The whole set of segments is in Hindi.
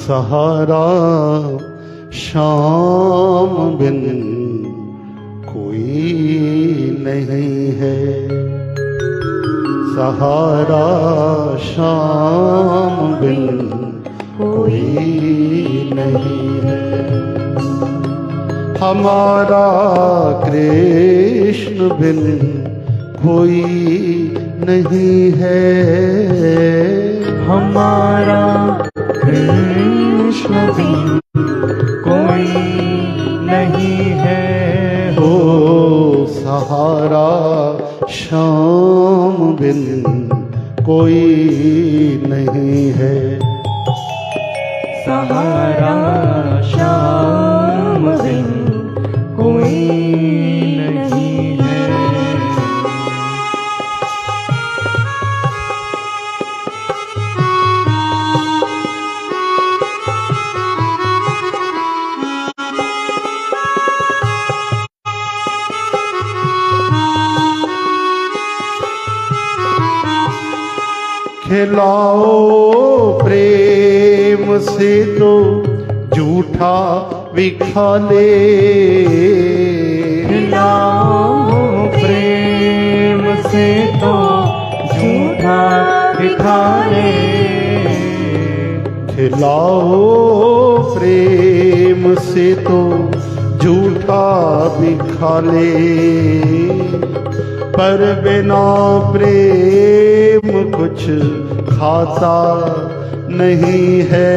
सहारा शाम बिन कोई नहीं है, सहारा शाम बिन कोई नहीं है। हमारा कृष्ण बिन कोई नहीं है, हमारा कृष्ण बिन कोई नहीं है। हो सहारा शाम बिन कोई नहीं है, सहारा शाम बिन कोई नहीं है। खिलाओ प्रेम से तो झूठा भी खा ले, खिलाओ प्रेम से तो झूठा भी खा ले, खिलाओ प्रेम से तो झूठा भी खा ले, पर बिना प्रेम कुछ खाता नहीं है,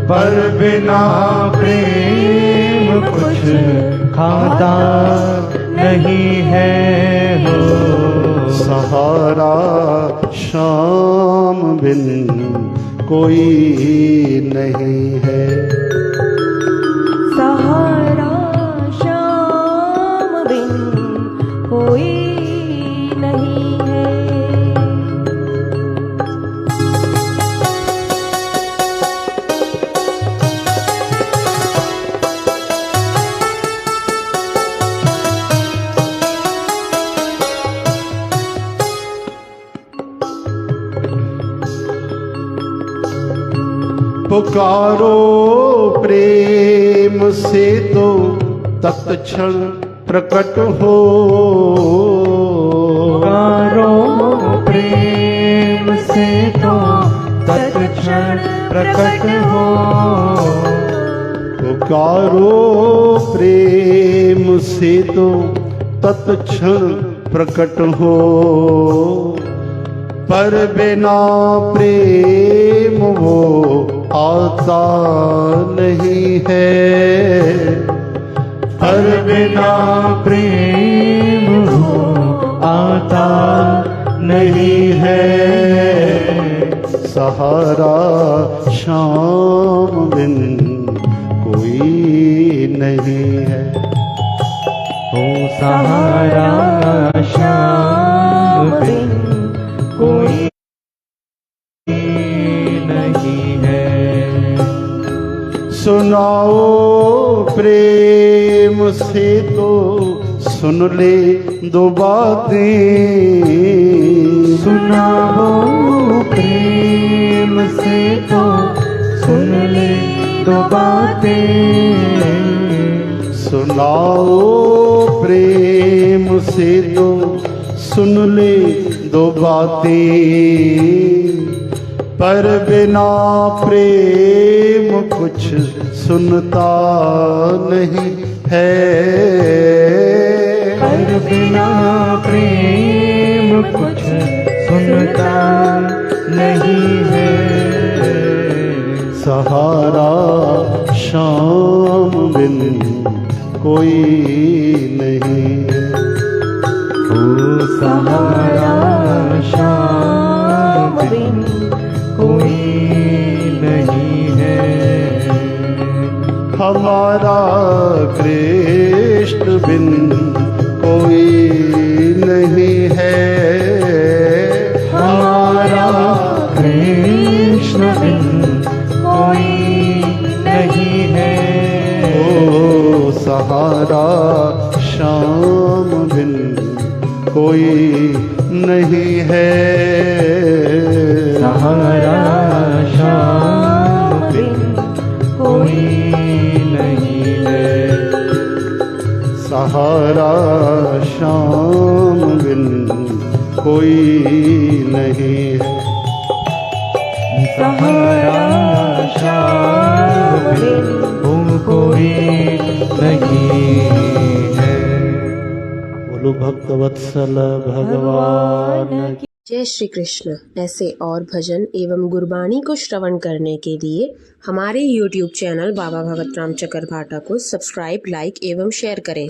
पर बिना प्रेम कुछ खाता नहीं है। हो सहारा शाम बिन कोई नहीं है, सहारा शाम बिन कोई नहीं है। पुकारो प्रेम से तो तत्क्षण प्रकट हो, पुकारो प्रेम से तो तत्क्षण प्रकट हो, पुकारो प्रेम से तो तत्क्षण प्रकट हो, पर बिना प्रेम वो आता नहीं है, पर बिना प्रेम हो आता नहीं है। सहारा शाम बिन कोई नहीं है, हो सहारा शाम बिन कोई नहीं है। सुनाओ प्रेम से तो सुन ले दो बातें, सुनाओ प्रेम से तो सुन ले दो बातें, सुनाओ प्रेम से तो सुन ले दो बातें, पर बिना प्रेम कुछ सुनता नहीं है, पर बिना प्रेम कुछ सुनता नहीं है। सहारा शाम बिन कोई नहीं है, हो सहारा शाम बिन कोई नहीं है। हमारा कृष्ण बिन कोई नहीं है, हमारा कृष्ण बिन कोई नहीं है। ओ सहारा शाम बिन कोई नहीं है, सहारा शाम कोई नहीं है। सहारा श्याम बिन तुम कोई नहीं है। बोलो भक्तवत्सल भगवान की। जय श्री कृष्ण। ऐसे और भजन एवं गुरबाणी को श्रवण करने के लिए हमारे YouTube चैनल बाबा भगत राम चकरभाटा को सब्सक्राइब, लाइक एवं शेयर करें।